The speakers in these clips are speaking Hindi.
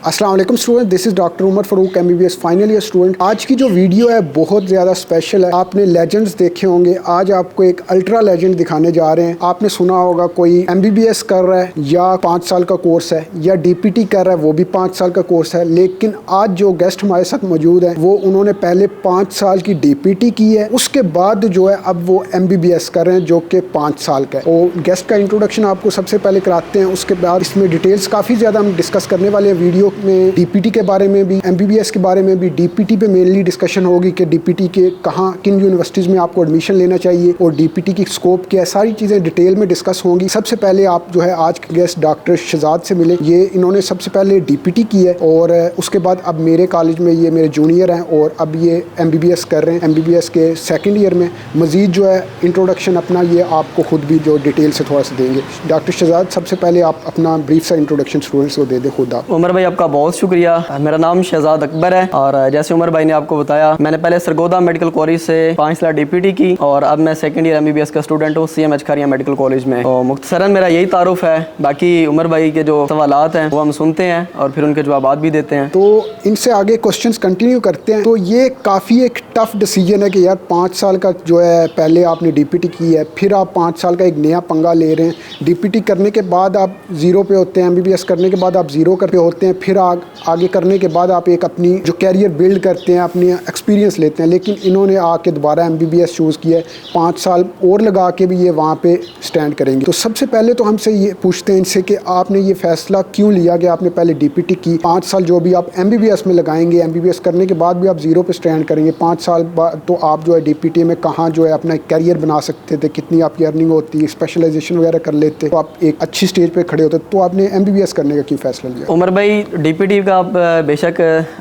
अस्सलाम वालेकुम student, this is doctor Umar Farooq MBBS final year student. आज की जो वीडियो है बहुत ज़्यादा स्पेशल है। आपने लेजेंड्स देखे होंगे, आज आपको एक अल्ट्रा लेजेंड दिखाने जा रहे हैं। आपने सुना होगा कोई MBBS कर रहा है या 5 साल का कोर्स है, या DPT कर रहा है वो भी 5 साल का कोर्स है। लेकिन आज जो गेस्ट हमारे साथ मौजूद है वो उन्होंने पहले 5 साल की DPT की है, उसके बाद जो है अब वो MBBS कर रहे हैं जो कि 5 साल का है। और गेस्ट का इंट्रोडक्शन आपको सबसे पहले कराते हैं, उसके बाद इसमें डिटेल्स काफ़ी ज़्यादा हम डिस्कस करने वाले हैं वीडियो में। DPT के बारे में भी, MBBS के बारे में भी। DPT पे मेनली डिस्कशन होगी कि DPT के कहाँ किन यूनिवर्सिटीज़ में आपको एडमिशन लेना चाहिए और DPT की स्कोप क्या है, सारी चीज़ें डिटेल में डिस्कस होंगी। सबसे पहले आप जो है आज के गेस्ट डॉक्टर शहजाद से मिले। ये इन्होंने सबसे पहले DPT की है और उसके बाद अब मेरे कॉलेज में ये मेरे जूनियर हैं और अब ये MBBS कर रहे हैं, MBBS के सेकेंड ईयर में। मज़ीद जो है इंट्रोडक्शन अपना ये आपको खुद भी जो डिटेल से थोड़ा सा देंगे। डॉक्टर शहजाद, सबसे पहले आप अपना ब्रीफ सा इंट्रोडक्शन स्टूडेंट्स को दे दें खुद आप। उमर भाई, आपका बहुत शुक्रिया। मेरा नाम शहजाद अकबर है और जैसे उमर भाई ने आपको बताया, मैंने पहले सरगोदा मेडिकल कॉलेज से 5 साल DPT की और अब मैं सेकंड ईयर MBBS का स्टूडेंट हूँ CMH खारिया मेडिकल कॉलेज में। तो मुख्तसरन मेरा यही तारुफ है। बाकी उमर भाई के जो सवालात हैं वो हम सुनते हैं और फिर उनके जवाब भी देते हैं। तो इनसे आगे क्वेश्चंस कंटिन्यू करते हैं। तो ये काफ़ी एक टफ डिसीजन है कि यार 5 साल का जो है पहले आपने DPT की है, फिर आप 5 साल का एक नया पंगा ले रहे हैं। DPT करने के बाद आप ज़ीरो पे होते हैं, MBBS करने के बाद आप ज़ीरो पे होते हैं, फिर आगे करने के बाद आप एक अपनी जो कैरियर बिल्ड करते हैं, अपनी एक्सपीरियंस लेते हैं। लेकिन इन्होंने आके दोबारा MBBS चूज़ किया है, 5 साल और लगा के भी ये वहाँ पे स्टैंड करेंगे। तो सबसे पहले तो हमसे ये पूछते हैं इनसे कि आपने ये फैसला क्यों लिया कि आपने पहले DPT की, 5 साल जो भी आप MBBS में लगाएंगे, MBBS करने के बाद भी आप ज़ीरो पे स्टैंड करेंगे, 5 साल बाद तो आप जो है DPT में कहाँ जो है अपना कैरियर बना सकते थे, कितनी आपकी अर्निंग होती, स्पेशलाइजेशन वगैरह कर लेते तो आप एक अच्छी स्टेज पर खड़े होते। तो आपने MBBS करने का क्यों फैसला लिया? उमर भाई, DPT का आप बेशक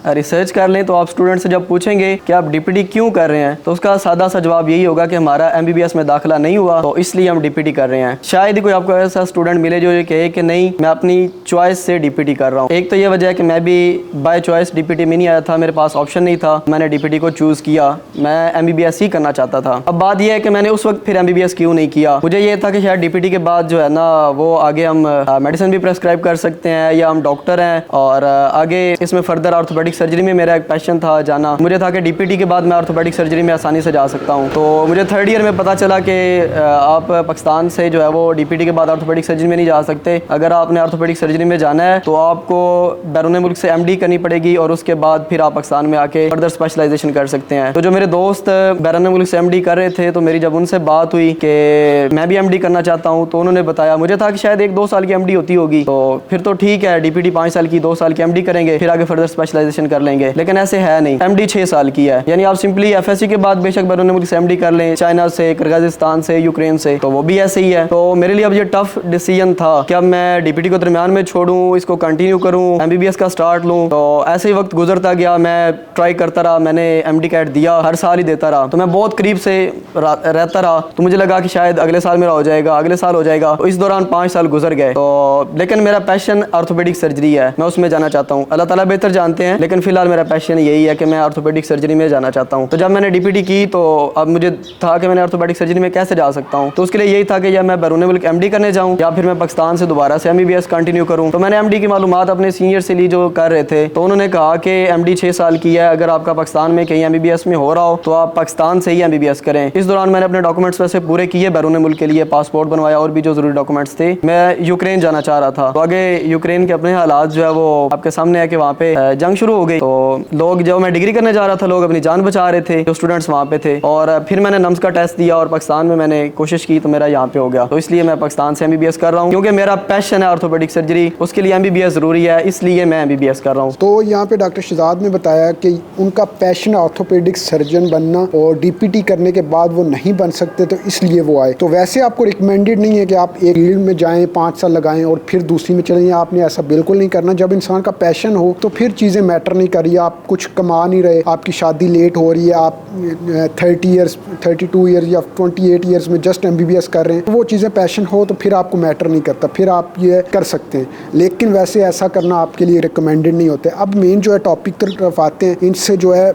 रिसर्च कर लें तो आप स्टूडेंट से जब पूछेंगे कि आप DPT क्यों कर रहे हैं तो उसका सादा सा जवाब यही होगा कि हमारा MBBS में दाखिला नहीं हुआ तो इसलिए हम DPT कर रहे हैं। शायद ही कोई आपको ऐसा स्टूडेंट मिले जो ये कहे कि नहीं, मैं अपनी चॉइस से DPT कर रहा हूँ। एक तो ये वजह है कि मैं भी बाय चॉइस DPT में नहीं आया था, मेरे पास ऑप्शन नहीं था, मैंने DPT को चूज़ किया, मैं MBBS ही करना चाहता था। अब बात यह है कि मैंने उस वक्त फिर MBBS क्यों नहीं किया। मुझे ये था कि शायद DPT के बाद जो है ना वो आगे हम मेडिसिन भी प्रेस्क्राइब कर सकते हैं या हम डॉक्टर हैं और आगे इसमें फर्दर ऑर्थोपेडिक सर्जरी में मेरा एक पैशन था जाना। मुझे था कि DPT के बाद मैं ऑर्थोपेडिक सर्जरी में आसानी से जा सकता हूँ। तो मुझे थर्ड ईयर में पता चला कि आप पाकिस्तान से जो है वो DPT के बाद ऑर्थोपेडिक सर्जरी में नहीं जा सकते। अगर आपने ऑर्थोपेडिक सर्जरी में जाना है तो आपको बैरून मुल्क से MD करनी पड़ेगी और उसके बाद फिर आप पाकिस्तान में आके फर्दर स्पेशलाइजेशन कर सकते हैं। तो जो मेरे दोस्त बैरून मुल्क से MD कर रहे थे तो मेरी जब उनसे बात हुई कि मैं भी MD करना चाहता हूँ तो उन्होंने बताया, मुझे था कि शायद 1-2 साल की MD होती होगी तो फिर तो ठीक है, DPT 5 साल की, 2 साल की MD करेंगे, फिर आगे फर्दर स्पेशलाइजेशन कर लेंगे। लेकिन ऐसे है नहीं, MD 6 साल की है। यानी आप सिंपली FSC के बाद बेशक बैरून मुल्क से MD कर लें, चाइना से, किर्गिस्तान से, यूक्रेन से, तो वो भी ऐसे ही है। तो मेरे लिए अब ये टफ डिसीजन था कि अब मैं DPT को दरमियान में छोड़ूं, इसको कंटिन्यू करूं, MBBS का स्टार्ट लूं। तो ऐसे ही वक्त गुजरता गया, मैं ट्राई करता रहा, मैंने MD कैट दिया, हर साल ही देता रहा। तो मैं बहुत करीब से रहता रहा, तो मुझे लगा कि शायद अगले साल मेरा हो जाएगा, अगले साल हो जाएगा। तो इस दौरान 5 साल गुजर गए। तो लेकिन मेरा पैशन ऑर्थोपेडिक सर्जरी है, मैं उसमें जाना चाहता हूँ। अल्लाह ताला बेहतर जानते हैं, लेकिन फिलहाल मेरा पैशन यही है कि मैं ऑर्थोपेडिक सर्जरी में जाना चाहता हूँ। तो जब मैंने DPT की तो अब मुझे था कि मैंने ऑर्थोपेडिक सर्जरी में कैसे जा सकता हूँ। तो उसके लिए यही था कि या मैं बैरून मुल्क MD करने जाऊँ या फिर मैं पाकिस्तान से दोबारा से MBBS कंटिन्यू करूँ। तो मैंने MD की मालूमात अपने सीनियर से ली जो कर रहे थे। तो उन्होंने कहा कि MD 6 साल की है, अगर आपका पाकिस्तान में कहीं MBBS में हो रहा हो तो आप पाकिस्तान से ही MBBS करें। इस दौरान मैंने अपने डॉक्यूमेंट्स वैसे पूरे किए, बैरून मुल्क के लिए पासपोर्ट बनवाया और भी जो जरूरी डॉक्यूमेंट्स थे। मैं यूक्रेन जाना चाह रहा था, तो आगे यूक्रेन के अपने हालात जो है वो आपके सामने है कि वहाँ पे जंग शुरू हो गई। तो लोग, जब मैं डिग्री करने जा रहा था, लोग अपनी जान बचा रहे थे, जो स्टूडेंट्स वहाँ पे थे। और फिर मैंने नम्स का टेस्ट दिया और पाकिस्तान में मैंने कोशिश की तो मेरा यहाँ पे हो गया। तो इसलिए मैं पाकिस्तान से MBBS कर रहा हूँ, क्योंकि मेरा पैशन है ऑर्थोपेडिक सर्जरी, उसके लिए MBBS ज़रूरी है, इसलिए मैं MBBS कर रहा हूँ। तो यहाँ पे डॉक्टर शहजाद ने बताया कि उनका पैशन ऑर्थोपेडिक सर्जन बनना और DPT करने के बाद वो नहीं बन सकते तो इसलिए वो आए। तो वैसे आपको रिकमेंडेड नहीं है कि आप एक फील्ड में जाएँ, 5 साल लगाएं और फिर दूसरी में चले जाएं। आपने ऐसा बिल्कुल नहीं करना। जब इंसान का पैशन हो तो फिर चीज़ें मैटर नहीं कर रही, आप कुछ कमा नहीं रहे, आपकी शादी लेट हो रही है, आप 30 ईयर्स, 32 ईयर्स या 28 ईयर्स में जस्ट MBBS कर रहे हैं, तो वो चीज़ें पैशन हो तो फिर आपको मैटर नहीं करता, फिर आप ये कर सकते हैं। लेकिन वैसे ऐसा करना आपके लिए रिकमेंडेड नहीं होता। अब मेन जो है टॉपिक तरफ आते हैं, इनसे जो है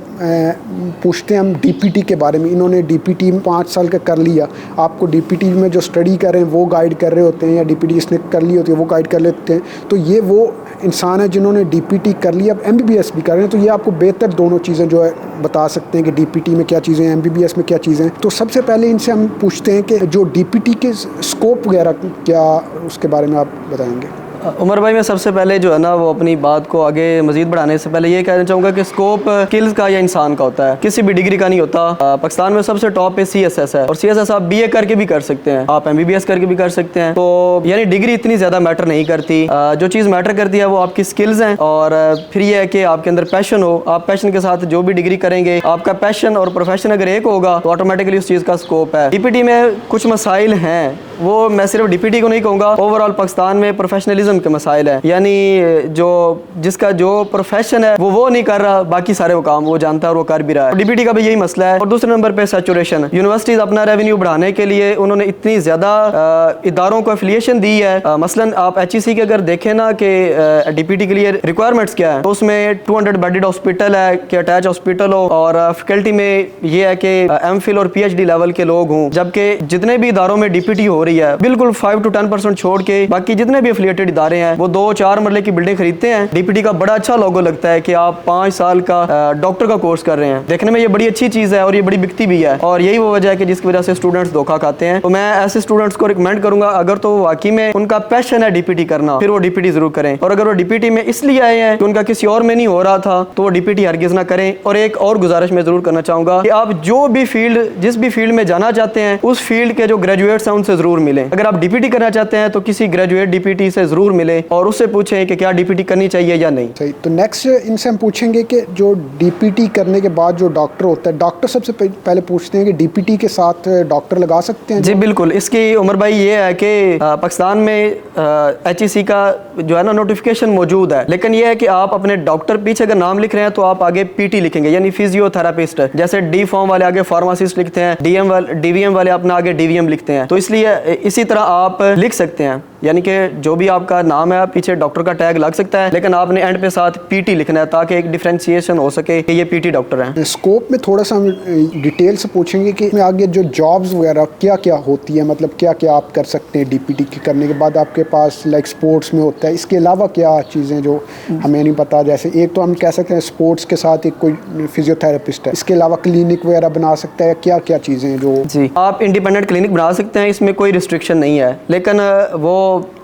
पूछते हैं हम DPT के बारे में। इन्होंने DPT 5 साल का कर लिया, आपको DPT में जो स्टडी कर रहे हैं वो गाइड कर रहे होते हैं या DPT इसने कर ली होती है वो गाइड कर लेते हैं। तो ये वो इंसान हैं जिन्होंने डीपीटी कर लिया, अब एमबीबीएस भी कर रहे हैं, तो ये आपको बेहतर दोनों चीज़ें जो है बता सकते हैं कि डीपीटी में क्या चीज़ें हैं, एमबीबीएस में क्या चीज़ें हैं। तो सबसे पहले इनसे हम पूछते हैं कि जो डीपीटी के स्कोप वगैरह क्या, उसके बारे में आप बताएंगे। उमर भाई, मैं सबसे पहले जो है ना वो अपनी बात को आगे मजीद बढ़ाने से पहले ये कहना चाहूँगा कि स्कोप स्किल्स का या इंसान का होता है, किसी भी डिग्री का नहीं होता। पाकिस्तान में सबसे टॉप पे CSS है, और CSS आप BA करके भी कर सकते हैं, आप MBBS करके भी कर सकते हैं। तो यानी डिग्री इतनी ज़्यादा मैटर नहीं करती। जो चीज़ मैटर करती है वो आपकी स्किल्स हैं, और फिर ये है कि आपके अंदर पैशन हो। आप पैशन के साथ जो भी डिग्री करेंगे, आपका पैशन और प्रोफेशन अगर एक होगा तो ऑटोमेटिकली उस चीज़ का स्कोप है। DPT में कुछ मसाइल हैं, वो मैं सिर्फ DPT को नहीं कहूँगा, ओवरऑल पाकिस्तान में प्रोफेशनलिज्म के मसाइल है। यानी जिसका जो प्रोफेशन है वो नहीं कर रहा, बाकी सारे वो काम वो जानता है और वो कर भी रहा है। DPT का भी यही मसला है। और दूसरे नंबर पे सैचुरेशन। यूनिवर्सिटीज अपना रेवेन्यू बढ़ाने के लिए उन्होंने इतनी ज़्यादा इदारों को एफिलिएशन दी है। मसलन आप HEC के अगर देखें ना कि DPT के लिए रिक्वायरमेंट्स क्या है, तो उसमें 200 बेडेड हॉस्पिटल है कि अटैच हॉस्पिटल हो, और फैकल्टी में ये है कि MPhil और PhD लेवल के लोग हों। जबकि जितने भी इदारों में DPT हो रही है, बिल्कुल 5 to 10% छोड़ के बाकी जितने भी एफिलिएटेड इदारे हैं वो 2-4 मरले की बिल्डिंग खरीदते हैं। DPT का बड़ा अच्छा लोगो लगता है कि आप 5 साल का डॉक्टर का कोर्स कर रहे हैं। देखने में ये बड़ी अच्छी चीज़ है और ये बड़ी बिकती भी है, और यही वो वजह है कि जिसकी वजह से स्टूडेंट्स धोखा खाते हैं। तो मैं ऐसे स्टूडेंट्स को रिकमेंड करूंगा, अगर तो वाकई में उनका पैशन है DPT करना, फिर वो DPT जरूर करें। और अगर वो DPT में इसलिए आए हैं कि उनका किसी और में नहीं हो रहा था, तो वो DPT हरगिज ना करें। और एक और गुजारिश मैं जरूर करना चाहूंगा कि आप जो भी फील्ड, जिस भी फील्ड में जाना चाहते हैं, उस फील्ड के जो ग्रेजुएट्स हैं उनसे जरूर मिलें। अगर आप DPT करना चाहते हैं तो किसी ग्रेजुएट DPT से जरूर मिले और उससे पूछें कि क्या DPT करनी चाहिए या नहीं। सही। तो नेक्स्ट इनसे हम पूछेंगे कि जो DPT करने के बाद जो डॉक्टर होता है, डॉक्टर सबसे पहले पूछते हैं कि DPT के साथ डॉक्टर लगा सकते हैं? जी बिल्कुल। इसकी उमर भाई ये है कि पाकिस्तान में HEC का जो है ना नोटिफिकेशन मौजूद है, लेकिन ये है कि आप अपने डॉक्टर पीछे अगर नाम लिख रहे हैं तो आप आगे PT लिखेंगे, यानी फिजियोथेरापिस्ट। जैसे D फॉर्म वाले आगे फार्मासिस्ट लिखते हैं, DVM वाले अपना आगे DVM लिखते हैं। तो इसलिए इसी तरह आप लिख सकते हैं, यानी कि जो भी आपका नाम है पीछे डॉक्टर का टैग लग सकता है, लेकिन आपने एंड पे साथ PT लिखना है ताकि एक डिफरेंशिएशन हो सके कि ये PT डॉक्टर हैं। स्कोप में थोड़ा सा हम डिटेल से पूछेंगे कि आगे जो जॉब्स वगैरह क्या क्या होती है, मतलब क्या क्या आप कर सकते हैं DPT करने के बाद। आपके पास लाइक स्पोर्ट्स में होता है, इसके अलावा क्या चीज़ें जो हमें नहीं पता। जैसे एक तो हम कह सकते हैं स्पोर्ट्स के साथ एक कोई फिजियोथेरेपिस्ट है, इसके अलावा क्लिनिक वगैरह बना सकता है, क्या क्या चीज़ें हैं जो। जी, आप इंडिपेंडेंट क्लिनिक बना सकते हैं, इसमें कोई रिस्ट्रिक्शन नहीं है, लेकिन वो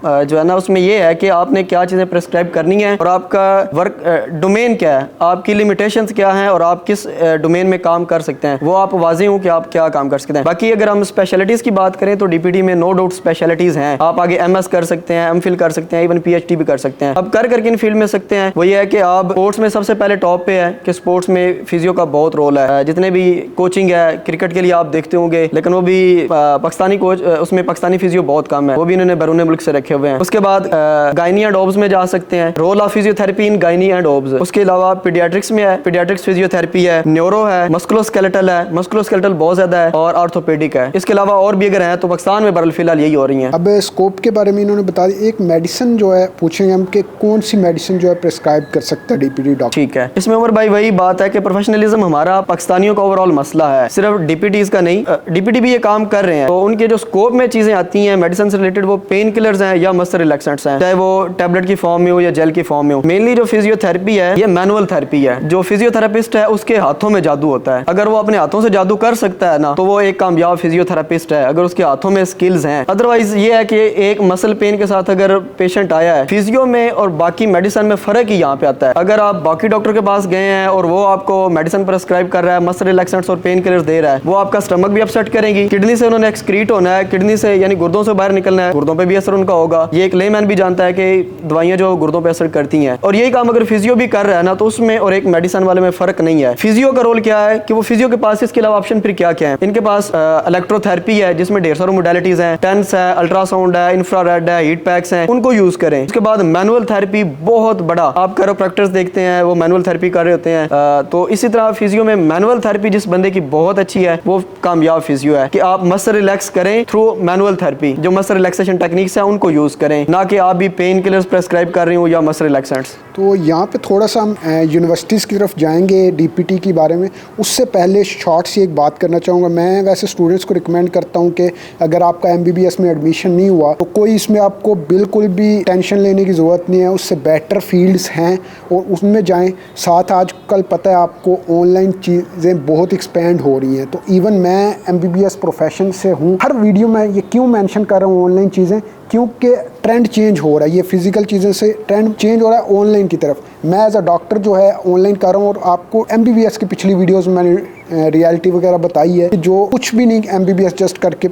जो है ना उसमें ये है कि आपने क्या चीज़ें प्रेस्क्राइब करनी है और आपका वर्क डोमेन क्या है, आपकी लिमिटेशंस क्या हैं और आप किस डोमेन में काम कर सकते हैं, वो आप वाज़ेह हो कि आप क्या काम कर सकते हैं। बाकी अगर हम स्पेशलिटीज़ की बात करें तो DPT में नो डाउट स्पेशलिटीज़ हैं। आप आगे MS कर सकते हैं, MPhil कर सकते हैं, इवन PhD भी कर सकते हैं। अब कर किन फील्ड में सकते हैं, वो ये है कि आप स्पोर्ट्स में सबसे पहले टॉप पे है कि स्पोर्ट्स में फिजियो का बहुत रोल है। जितने भी कोचिंग है क्रिकेट के लिए आप देखते होंगे, लेकिन वो भी पाकिस्तानी कोच, उसमें पाकिस्तानी फिजियो बहुत कम है, वो भी इन्होंने बैरून मुल्क से रखे हुए हैं। उसके बाद गायनी एंड ओब्स में जा सकते हैं, role of physiotherapy in gynae and obs. उसके अलावा पीडियाट्रिक्स में है, पीडियाट्रिक्स फिजियोथेरेपी है, न्यूरो है, मस्कुलोस्केलेटल है, मस्कुलोस्केलेटल बहुत ज्यादा है, और ऑर्थोपेडिक है। इसके अलावा और भी अगर है तो पाकिस्तान में बरल फिलहाल यही हो रही है। अब स्कोप के बारे में इन्होंने बता दिया। एक मेडिसिन जो है पूछेंगे हम कि कौन सी मेडिसिन जो है प्रिस्क्राइब कर सकता है DPT डॉक्टर? ठीक है, इसमें उमर भाई वही बात है कि प्रोफेशनलिज्म हमारा पाकिस्तानियों का ओवरऑल मसला है, सिर्फ DPTs का नहीं। DPT भी ये काम कर रहे हैं, तो उनके जो स्कोप में चीजें आती हैं मेडिसिन से रिलेटेड, वो पेन किलर्स हैं या मसल रिलैक्सेंट्स हैं, चाहे वो टैबलेट की फॉर्म में हो या जेल की फॉर्म में हो। मेनली जो फिजियोथेरेपी है ये मैनुअल थेरेपी है। जो फिजियोथेरेपिस्ट है उसके हाथों में जादू होता है। अगर वो अपने हाथों से जादू कर सकता है ना, तो वो एक कामयाब फिजियोथेरेपिस्ट है, अगर उसके हाथों में स्किल्स हैं। अदरवाइज ये है कि एक मसल पेन के साथ अगर पेशेंट आया है, फिजियो में और बाकी मेडिसिन में फर्क ही यहाँ पे आता है। अगर आप बाकी डॉक्टर के पास गए हैं और वो आपको मेडिसिन प्रेस्क्राइब कर रहा है, मसल रिलैक्सेंट्स और पेन किलर्स दे रहा है, वो आपका स्टमक भी अपसेट करेंगी। किडनी से उन्होंने एक्सक्रीट होना है, किडनी से यानी गुर्दों से बाहर निकलना है, गुर्दों पे भी असर उनका होगा। ये एक लेमैन भी जानता है कि दवाइयां जो गुर्दों पे असर करती हैं, और यही काम अगर फिजियो भी कर रहा है ना, तो उसमें और एक मेडिसिन वाले में फर्क नहीं है। फिजियो का रोल क्या है कि वो फिजियो के पास इसके अलावा ऑप्शन फिर क्या क्या है, इनके पास इलेक्ट्रोथेरेपी है जिसमें ढेर सारी मोडेलिटीज हैं, टेंस है, अल्ट्रासाउंड है, इंफ्रारेड है, हीट पैक्स हैं, उनको यूज करें। उसके बाद मैनुअल थेरेपी बहुत बड़ा, आप कैरोप्रैक्टर्स देखते हैं वो मैनुअल थेरेपी कर रहे होते हैं। तो इसी तरह फिजियो में मैनुअल थेरेपी जिस बंदे की बहुत अच्छी है वो कामयाब फिजियो है कि आप मसल रिलैक्स करें थ्रू मैनुअल थेरेपी, जो मसल रिलैक्सेशन टेक्निक्स हैं उनको यूज़ करें, ना कि आप भी पेन किलर्स प्रेस्क्राइब कर रहे हो या मसल रिलैक्सेंट्स। तो यहाँ पे थोड़ा सा हम यूनिवर्सिटीज़ की तरफ जाएंगे डीपीटी के बारे में। उससे पहले शॉर्ट सी एक बात करना चाहूँगा। मैं वैसे स्टूडेंट्स को रिकमेंड करता हूँ कि अगर आपका एमबीबीएस में एडमिशन नहीं हुआ तो कोई इसमें आपको बिल्कुल भी टेंशन लेने की ज़रूरत नहीं है। उससे बेटर फील्ड्स हैं और उसमें जाएं। साथ आजकल पता है आपको ऑनलाइन चीज़ें बहुत एक्सपेंड हो रही हैं। तो इवन मैं एमबीबीएस प्रोफेशन से हूँ। हर वीडियो में ये क्यों मेंशन कर रहा हूँ ऑनलाइन चीज़ें, क्योंकि ट्रेंड चेंज हो रहा है। ये फिजिकल चीज़ों से ट्रेंड चेंज हो रहा है ऑनलाइन की तरफ। मैं एज अ डॉक्टर जो है ऑनलाइन कर रहा हूँ और आपको एमबीबीएस की पिछली वीडियोस में मैंने रियलिटी वगैरह बताई है कि जो कुछ भी नहीं एमबीबीएस जस्ट करके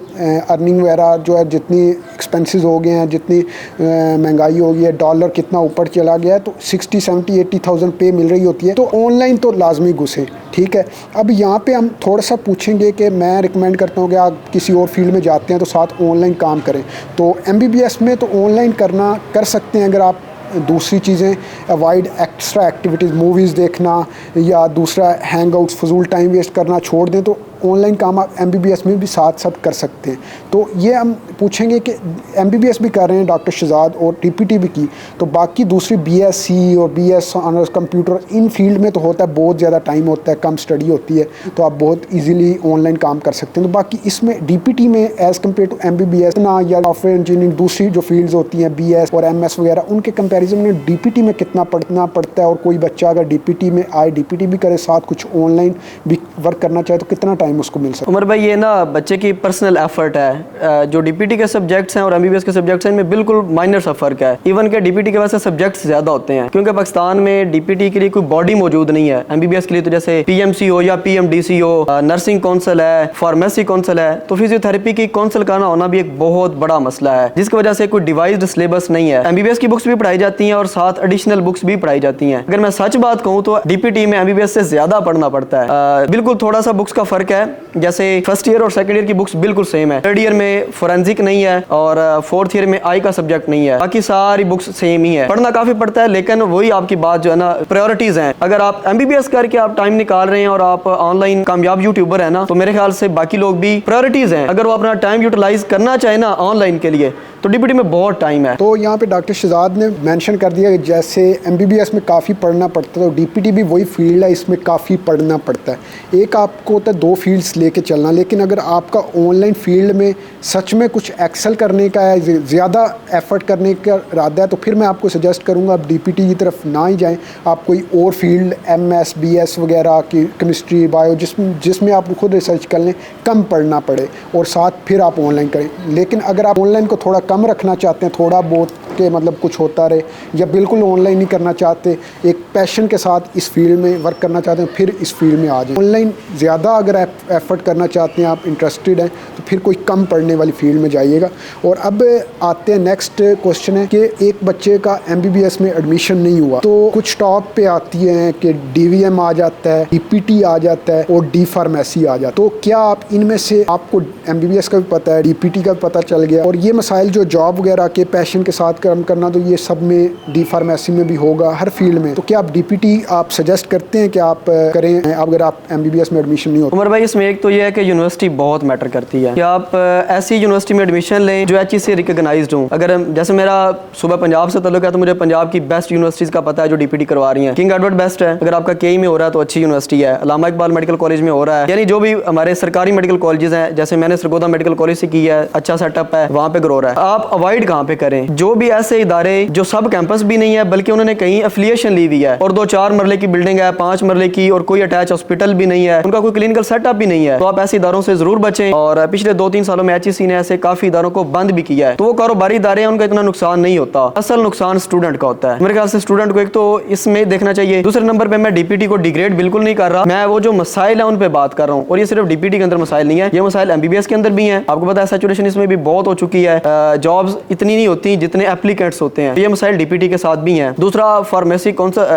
अर्निंग वगैरह जो है जितनी एक्सपेंसेस हो गए हैं, जितनी महंगाई हो गई है, डॉलर कितना ऊपर चला गया है, तो 60, 70, 80,000 पे मिल रही होती है। तो ऑनलाइन तो लाजमी घुसे, ठीक है। अब यहाँ पे हम थोड़ा सा पूछेंगे कि मैं रिकमेंड करता हूँ कि आप किसी और फील्ड में जाते हैं तो साथ ऑनलाइन काम करें। तो एमबीबीएस में तो ऑनलाइन कर सकते हैं अगर आप दूसरी चीज़ें अवॉइड एक्स्ट्रा एक्टिविटीज़, मूवीज़ देखना या दूसरा हैंगआउट्स, फजूल टाइम वेस्ट करना छोड़ दें तो ऑनलाइन काम आप एमबीबीएस में भी साथ साथ कर सकते हैं। तो ये हम पूछेंगे कि एमबीबीएस भी कर रहे हैं डॉक्टर शहजाद और टीपीटी भी की, तो बाकी दूसरी बीएससी और बीएस ऑनर्स कंप्यूटर इन फील्ड में तो होता है बहुत ज़्यादा टाइम होता है, कम स्टडी होती है, तो आप बहुत इजीली ऑनलाइन काम कर सकते हैं। तो बाकी इसमें डीपीटी में एज़ कम्पेयर टू एमबीबीएस ना या सॉफ्टवेयर इंजीनियरिंग दूसरी जो फील्ड्स होती हैं बीएस और एमएस वगैरह, उनके कंपैरिजन में डीपीटी में कितना पढ़ना पड़ता है और कोई बच्चा अगर डीपीटी में आए, डीपीटी भी करे साथ कुछ ऑनलाइन भी वर्क करना चाहे तो कितना टाइम उसको मिल सकता है। उमर भाई ये ना बच्चे की पर्सनल एफर्ट है। जो डीपीटी के सब्जेक्ट्स हैं और एमबीबीएस के सब्जेक्ट्स हैं इनमें बिल्कुल माइनर सा फर्क है। इवन के डीपीटी के वैसे सब्जेक्ट्स ज़्यादा होते हैं क्योंकि पाकिस्तान में डीपीटी के लिए कोई बॉडी मौजूद नहीं है। एमबीबीएस के लिए तो जैसे पीएमसी हो या पीएमडीसी हो, नर्सिंग काउंसिल है, फार्मेसी काउंसिल है, तो फिजियोथेरेपी की काउंसिल का होना भी एक बहुत बड़ा मसला है, जिसकी वजह से कोई डिवाइस्ड सिलेबस नहीं है। एमबीबीएस की बुक्स भी पढ़ाई जाती हैं और साथ एडिशनल बुक्स भी पढ़ाई जाती हैं। अगर मैं सच बात कहूँ तो डीपीटी में एमबीबीएस से ज़्यादा पढ़ना पड़ता है। बिल्कुल थोड़ा सा बुक्स का फर्क है, जैसे फर्स्ट ईयर और सेकंड ईयर की बुक्स बिल्कुल सेम है। थर्ड ईयर में फोरेंसिक नहीं है और फोर्थ ईयर में आई का सब्जेक्ट नहीं है, बाकी सारी बुक्स सेम ही है। पढ़ना काफी पड़ता है, लेकिन वही आपकी बात जो है ना, प्रायोरिटीज हैं। अगर आप एमबीबीएस करके आप टाइम निकाल रहे हैं और आप ऑनलाइन कामयाब यूट्यूबर है ना, तो मेरे ख्याल से बाकी लोग भी प्रायोरिटीज हैं। अगर वो अपना टाइम यूटिलाइज करना चाहे ना ऑनलाइन के लिए, तो डीपीटी में बहुत टाइम है। तो यहाँ पे डॉक्टर शहजाद ने मेंशन कर दिया कि जैसे एमबीबीएस में काफ़ी पढ़ना पड़ता है, तो डीपीटी भी वही फील्ड है, इसमें काफ़ी पढ़ना पड़ता है। एक आपको होता है 2 फील्ड्स लेके चलना, लेकिन अगर आपका ऑनलाइन फील्ड में सच में कुछ एक्सेल करने का है, ज़्यादा एफर्ट करने का इरादा है, तो फिर मैं आपको सजेस्ट करूँगा आप डीपीटी की तरफ ना ही जाएँ। आप कोई और फील्ड एमएस, बीएस वगैरह की, केमिस्ट्री, बायो, जिसमें आप खुद रिसर्च कर लें, कम पढ़ना पड़े और साथ फिर आप ऑनलाइन करें। लेकिन अगर आप ऑनलाइन को थोड़ा कम रखना चाहते हैं, थोड़ा बहुत के मतलब कुछ होता रहे, या बिल्कुल ऑनलाइन नहीं करना चाहते, एक पैशन के साथ इस फील्ड में वर्क करना चाहते हैं, फिर इस फील्ड में आ जाएं। ऑनलाइन ज़्यादा अगर एफर्ट करना चाहते हैं, आप इंटरेस्टेड हैं, तो फिर कोई कम पढ़ने वाली फील्ड में जाइएगा। और अब आते हैं नेक्स्ट क्वेश्चन है कि एक बच्चे का एमबीबीएस में एडमिशन नहीं हुआ, तो कुछ टॉप पे आती हैं कि डीवीएम आ जाता है, डीपीटी आ जाता है और डी फार्मेसी आ जाता है। तो क्या आप इनमें से, आपको एमबीबीएस का भी पता है, डीपीटी का भी पता चल गया, और ये मसाइल जो जॉब वगैरह के पैशन के साथ काम करना, तो ये सब में डी फार्मेसी में भी होगा, हर फील्ड में। तो क्या आप डीपीटी आप सजेस्ट करते हैं कि आप करें अगर आप एमबीबीएस में एडमिशन नहीं होता? उमर भाई इसमें एक तो ये है कि यूनिवर्सिटी बहुत मैटर करती है कि आप ऐसी यूनिवर्सिटी में एडमिशन लें जो एचईसी से रिकॉग्नाइज्ड हो। अगर जैसे मेरा सुबह पंजाब से ताल्लुक है, तो मुझे पंजाब की बेस्ट यूनिवर्सिटीज का पता है जो डीपीटी करवा रही हैं। किंग एडवर्ड बेस्ट है, अगर आपका केई में हो रहा है तो अच्छी यूनिवर्सिटी है। अल्लामा इकबाल मेडिकल कॉलेज में हो रहा है, यानी जो भी हमारे सरकारी मेडिकल कॉलेजेस हैं, जैसे मैंने सरगोदा मेडिकल कॉलेज से की है, अच्छा सेटअप है, वहाँ पे ग्रो रहा है। आप अवॉइड कहाँ पे करें? जो भी ऐसे इदारे जो सब कैंपस भी नहीं है बल्कि उन्होंने कहीं एफिलिएशन ली हुई है और 2-4 मरले की बिल्डिंग है, 5 मरले की, और कोई अटैच हॉस्पिटल भी नहीं है, उनका कोई क्लिनिकल सेटअप भी नहीं है, तो आप ऐसे इदारों से जरूर बचें। और पिछले 2-3 सालों में एचईसी ने ऐसे काफी इदारों को बंद भी किया है, तो वो कारोबारी इदारे हैं, उनका इतना नुकसान नहीं होता। असल नुकसान स्टूडेंट का होता है। मेरे ख्याल से स्टूडेंट को एक तो इसमें देखना चाहिए। दूसरे नंबर पे मैं डीपीटी को डिग्रेड बिल्कुल नहीं कर रहा, मैं वो जो मसाइल है उन पे बात कर रहा हूँ। और ये सिर्फ डीपीटी के अंदर मसाइल नहीं है, ये मसाइल एमबीबीएस के अंदर भी हैं। आपको पता है सैचुरेशन इसमें भी बहुत हो चुकी है, जॉब्स इतनी नहीं होती जितने एप्लीकेंट्स होते हैं, ये मसाइल डीपीटी के साथ भी हैं। दूसरा फार्मेसी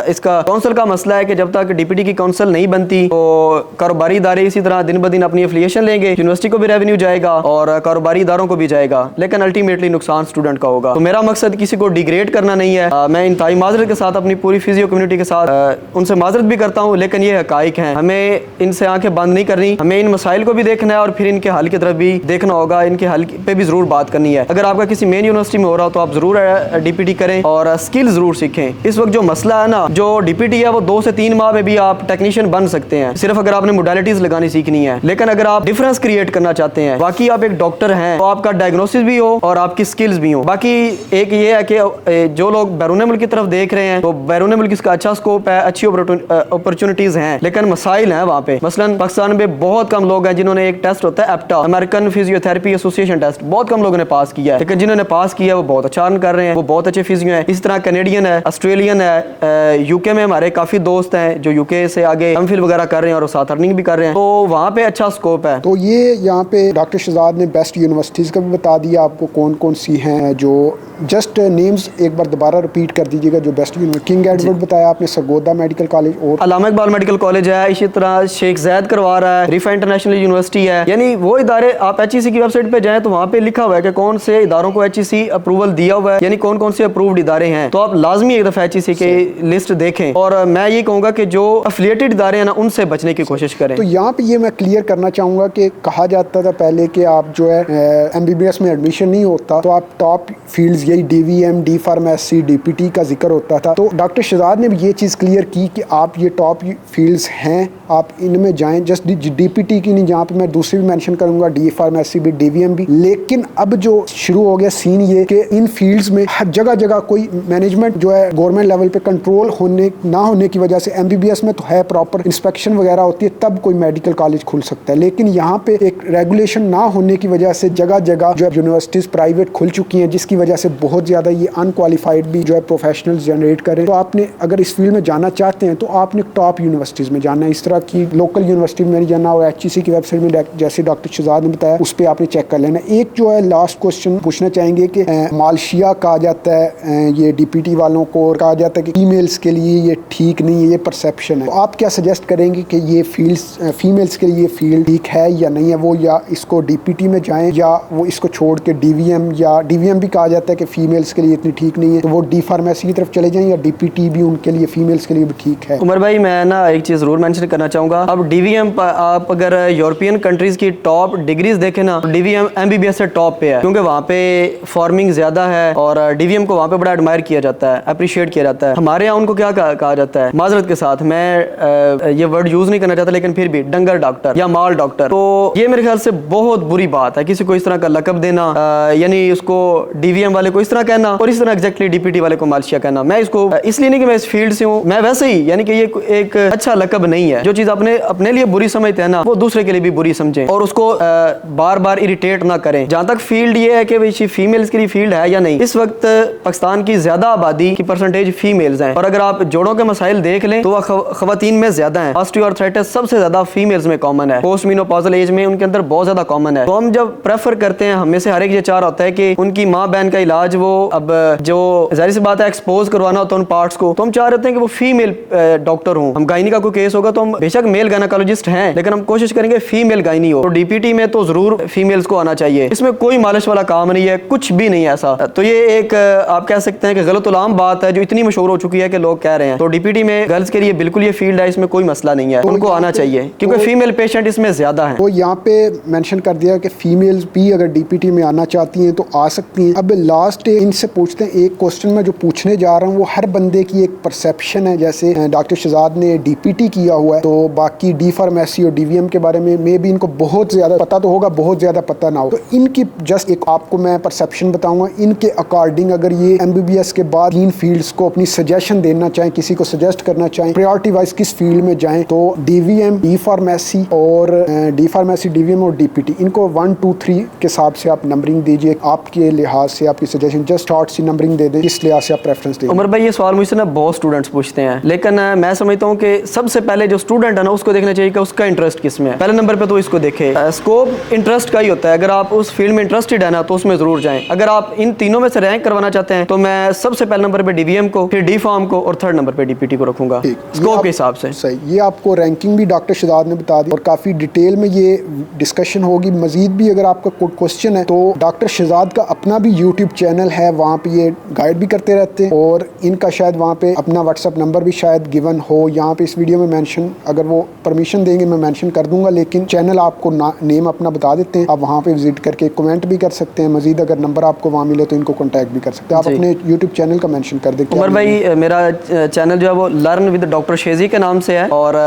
इसका काउंसिल का मसला है कि जब तक डीपीटी की काउंसिल नहीं बनती तो कारोबारी इदारे इसी तरह दिन ब दिन अपनी एफिलिएशन लेंगे, यूनिवर्सिटी को भी रेवेन्यू जाएगा और कारोबारी इदारों को भी जाएगा, लेकिन अल्टीमेटली नुकसान स्टूडेंट का होगा। तो मेरा मकसद किसी को डिग्रेड करना नहीं है। मैं इंतहाई माजरत के साथ अपनी पूरी फिजियो कम्युनिटी के साथ उनसे माजरत भी करता हूँ, लेकिन ये हकाइक हैं, हमें इनसे आंखें बंद नहीं करनी, हमें इन मसाइल को भी देखना है और फिर इनके हल की तरफ भी देखना होगा, इनके हल पे भी ज़रूर बात करनी है। अगर आपका किसी मेन यूनिवर्सिटी में हो रहा हो तो आप ज़रूर डीपीटी करें और स्किल ज़रूर सीखें। इस वक्त जो मसला है ना, जो डीपीटी है वो 2 से 3 माह में भी आप टेक्नीशियन बन सकते हैं, सिर्फ अगर आपने मोडालिटीज़ लगानी सीखनी है। लेकिन अगर आप डिफरेंस क्रिएट करना चाहते हैं, बाकी आप एक डॉक्टर हैं तो आपका डायग्नोसिस भी हो और आपकी स्किल्स भी हो। बाकी एक ये है कि जो लोग बैरून मुल्क की तरफ देख रहे हैं तो बैरून मुल्क इसका अच्छा स्कोप है, अच्छी अपॉर्चुनिटीज़ हैं, लेकिन मसाइल हैं वहाँ पे। मसलन पाकिस्तान में बहुत कम लोग हैं जिन्होंने एक टेस्ट होता है एप्टा, अमेरिकन फिजियोथेरेपी एसोसिएशन टेस्ट, बहुत कम लोगों ने पास किया है, लेकिन जिन्होंने पास किया वो बहुत अच्छा अर्न कर रहे हैं, वो बहुत अच्छे फिजियो हैं। इस तरह कैनेडियन है, ऑस्ट्रेलियन है, यूके में हमारे काफ़ी दोस्त हैं जो यूके से आगे एमफिल वगैरह कर रहे हैं और साथ अर्निंग भी कर रहे हैं, तो वहाँ पे अच्छा स्कोप है। तो ये यहाँ पे डॉक्टर शहजाद ने बेस्ट यूनिवर्सिटीज़ का भी बता दिया आपको कौन कौन सी हैं, जो जस्ट नेम्स एक बार दोबारा रिपीट कर दीजिएगा जो बेस्ट यूनिवर्सिटी। किंग एडवर्ड बताया आपने, सरगोदा मेडिकल कॉलेज और अल्लामा इकबाल मेडिकल कॉलेज है, इसी तरह शेख ज़ैद करवा रहा है, रिफा इंटरनेशनल यूनिवर्सिटी है। यानी वो इदारे, आप HEC की वेबसाइट पे जाएं तो वहाँ पे लिखा हुआ है कि कौन से इदारों को HEC अप्रूवल दिया हुआ है, यानी कौन कौन से अप्रूव्ड इदारे हैं। तो आप लाजमी एक दफ़ा HEC की लिस्ट देखें और मैं ये कहूँगा कि जो एफिलिएटेड इदारे हैं ना उनसे बचने की कोशिश करें। तो यहाँ पे ये मैं क्लियर करना चाहूँगा कि कहा जाता था पहले कि आप जो है MBBS में एडमिशन नहीं होता तो आप टॉप फील्ड्स यही DVM, डी फार्मेसी, DPT का जिक्र होता था। तो डॉक्टर शहजाद ने भी ये चीज़ क्लियर की कि आप ये टॉप फील्ड्स हैं, आप इनमें जाएं, जस्ट DPT की नहीं, जहाँ पे मैं दूसरी भी मेंशन करूँगा, डी फार्मेसी भी, DVM भी। लेकिन अब जो शुरू हो गया सीन ये कि इन फील्ड्स में हर जगह जगह कोई मैनेजमेंट जो है गवर्नमेंट लेवल पे कंट्रोल ना होने की वजह से, MBBS में तो है प्रॉपर इंस्पेक्शन वगैरह होती है तब कोई मेडिकल कॉलेज खुल सकता है, लेकिन यहाँ पे एक रेगुलेशन ना होने की वजह से जगह जगह जो है यूनिवर्सिटीज़ प्राइवेट खुल चुकी हैं, जिसकी वजह से बहुत ज़्यादा ये अनक्वालिफाइड भी जो है प्रोफेशनल्स जनरेट करें। तो आपने अगर इस फील्ड में जाना चाहते हैं तो आपने टॉप यूनिवर्सिटीज़ में जाना है, इस तरह की लोकल यूनिवर्सिटी में नहीं जाना। और HEC की वेबसाइट में जैसे डॉक्टर शहजाद ने बताया उस पर आपने चेक कर लेना। एक जो है लास्ट क्वेश्चन पूछना चाहेंगे कि मालशिया कहा जाता है ये DPT वालों को, और कहा जाता है कि फीमेल्स के लिए ये ठीक नहीं है, ये परसेप्शन है। तो आप क्या सजेस्ट करेंगे कि ये फील्ड फीमेल्स के लिए फील्ड ठीक है या नहीं है, वो या इसको DPT में जाएं या वो इसको छोड़ के DVM, या DVM भी कहा जाता है कि फीमेल्स के लिए इतनी ठीक नहीं है, तो वो डी फार्मेसी की तरफ चले जाएं, या DPT भी उनके लिए फीमेल्स के लिए भी ठीक है? उमर भाई मैं ना एक चीज़ ज़रूर मेंशन करना चाहूँगा। अब DVM आप अगर यूरोपियन कंट्रीज़ की टॉप डिग्रीज देखें ना, DVM MBBS से टॉप पे है, क्योंकि वहाँ पे फॉर्मिंग ज़्यादा है और DVM को वहाँ पे बड़ा एडमायर किया जाता है, अप्रिशिएट किया जाता है। हमारे यहाँ उनको क्या कहा जाता है, माजरत के साथ मैं ये वर्ड यूज़ नहीं करना चाहता, लेकिन फिर भी डंगर डॉक्टर या माल डॉक्टर। तो ये मेरे ख्याल से बहुत बुरी बात है, किसी को इस तरह का लकब देना, यानी उसको DVM वाले को इस तरह कहना और इस तरह एग्जैक्टली DPT वाले को मालशिया कहना। मैं इसको इसलिए नहीं कि मैं इस फील्ड से हूँ, मैं वैसे ही, यानी कि ये एक अच्छा लकब नहीं है। जो चीज़ अपने लिए बुरी समझते हैं ना, वो दूसरे के लिए भी बुरी समझें और उसको बार बार इरिटेट ना करें। जहाँ तक फील्ड ये है कि भाई फीमेल्स के लिए फील्ड है या नहीं, इस वक्त पाकिस्तान की ज्यादा आबादी की परसेंटेज फीमेल्स हैं, और अगर आप जोड़ों के मसाइल देख लें तो वह खवातीन में ज्यादा है। ऑस्टियोआर्थराइटिस सबसे ज्यादा फीमेल्स में कॉमन है, पोस्ट मेनोपॉजल एज में उनके अंदर बहुत ज्यादा कॉमन है। तो हम जब प्रेफर करते हैं, हमें से हर एक ये चाह होता है कि उनकी माँ बहन का इलाज वो, अब जो जाहिर सी बात है एक्सपोज करवाना होता है उन पार्ट्स को, तो हम चाह रहे हैं कि वो फीमेल डॉक्टर हो। हम गायनी का कोई केस होगा तो हम बेशक मेल गायनेकोलॉजिस्ट हैं, लेकिन हम कोशिश करेंगे फीमेल गायनी हो। तो DPT में तो जरूर फीमेल्स को आना चाहिए, इसमें कोई मालिश वाला काम नहीं है, कुछ भी नहीं है ऐसा। तो ये एक आप कह सकते हैं कि गलत उलाम बात है जो इतनी मशहूर हो चुकी है कि लोग कह रहे हैं। तो DPT में गर्ल्स के लिए बिल्कुल ये फील्ड है, इसमें कोई मसला नहीं है, उनको आना चाहिए क्योंकि फीमेल पेशेंट इसमें ज्यादा है। तो यहाँ पे मेंशन कर दिया कि फीमेल्स भी अगर DPT में आना चाहती हैं तो आ सकती हैं। अब लास्ट इनसे पूछते हैं, एक क्वेश्चन मैं जो पूछने जा रहा हूँ वो हर बंदे की एक परसेप्शन है। जैसे डॉक्टर शहजाद ने DPT किया हुआ है, तो बाकी डी फार्मेसी और DVM के बारे में भी इनको बहुत ज्यादा पता तो होगा, बहुत ज्यादा पता ना हो। तो इनकी जस्ट एक आपको मैं परसेप्शन बताऊंगा, इनके अकॉर्डिंग अगर ये MBBS के बाद इन फील्ड्स को अपनी सजेशन देना चाहें, किसी को सजेस्ट करना चाहें प्रायोरिटी वाइज किस फील्ड में जाएं, तो DVM, डी फार्मेसी और DVM और DPT, इनको 1 2 3 के हिसाब से आप नंबरिंग दीजिए, आपके लिहाज से, आपकी सजेशन, जस्ट शॉर्ट सी नंबरिंग दे दें, किस लिहाज से आप प्रेफरेंस दें? उमर भाई, ये सवाल मुझसे ना बहुत स्टूडेंट्स पूछते हैं, लेकिन मैं समझता हूँ कि सबसे पहले जो स्टूडेंट है ना उसको देखना चाहिए कि उसका इंटरेस्ट किस में है। पहले नंबर पे तो इसको देखे, स्कोप इंटरेस्ट का ही होता है। अगर आप उस फील्ड में इंटरेस्टेड है ना तो उसमें जरूर जाएं। अगर आप इन तीनों में से रैंक करवाना चाहते हैं तो मैं सबसे पहले नंबर पे डीवीएम को, फिर डी फार्म को और थर्ड नंबर पे डीपीटी को रखूंगा स्कोप के हिसाब से। सही, ये आपको रैंकिंग भी डॉक्टर शहजाद ने बता दी और काफ़ी डिटेल में ये डिस्कशन होगी। मजीद भी अगर आपका कोई क्वेश्चन है तो डॉक्टर शहजाद का अपना भी यूट्यूब चैनल है, वहाँ पे ये गाइड भी करते रहते हैं और इनका शायद वहाँ पे अपना व्हाट्सअप नंबर भी शायद गिवन हो, यहाँ पे इस वीडियो में मेंशन, अगर वो परमिशन देंगे मैं मेंशन कर दूंगा, लेकिन चैनल आपको नेम अपना बता देते हैं। आप वहाँ पे विजिट करके कमेंट भी कर सकते हैं। मजीद अगर नंबर आपको वहाँ मिले तो इनको कॉन्टैक्ट भी कर सकते हैं। आप अपने यूट्यूब चैनल का मेंशन कर दें। उमर भाई, मेरा चैनल जो है वो लर्न विद डॉक्टर शेजी के नाम से है और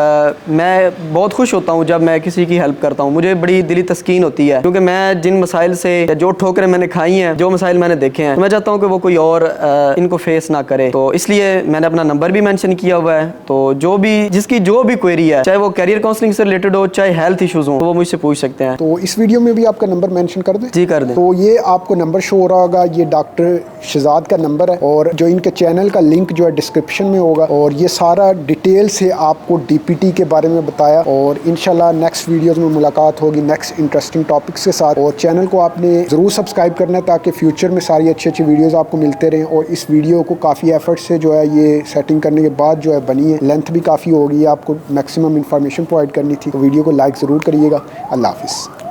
मैं बहुत खुश होता हूँ जब मैं किसी की हेल्प करता हूँ। मुझे बड़ी दिली तस्कीन होती है क्योंकि मैं जिन मसाइल से, जो ठोकरें मैंने खाई हैं, जो मसाइल मैंने देखे हैं, मैं चाहता हूँ कि वो कोई और इनको फेस ना करे। तो इसलिए मैंने अपना नंबर भी मेंशन किया हुआ है। तो जिसकी जो भी क्वेरी है, चाहे वो कैरियर काउंसलिंग से रिलेटेड हो, चाहे हेल्थ इश्यूज हो, तो वो मुझसे पूछ सकते हैं। तो इस वीडियो में भी आपका नंबर मेंशन कर दें? जी कर दें। तो ये आपको नंबर शो हो रहा होगा, ये डॉक्टर शहजाद का नंबर है और जो इनके चैनल का लिंक जो है डिस्क्रिप्शन में होगा और ये सारा डिटेल से आपको डीपीटी के बारे में बताया और इंशाल्लाह नेक्स्ट वीडियोस में मुलाकात होगी नेक्स्ट इंटरेस्टिंग टॉपिक्स के साथ। और चैनल को आपने ज़रूर सब्सक्राइब करना है ताकि फ्यूचर में सारी अच्छी अच्छी वीडियोस आपको मिलते रहें। और इस वीडियो को काफ़ी एफर्ट से जो है ये सेटिंग करने के बाद जो है बनी है, लेंथ भी काफ़ी होगी, आपको मैक्सिमम इन्फॉर्मेशन प्रोवाइड करनी थी। तो वीडियो को लाइक ज़रूर करिएगा। अल्लाह हाफिज़।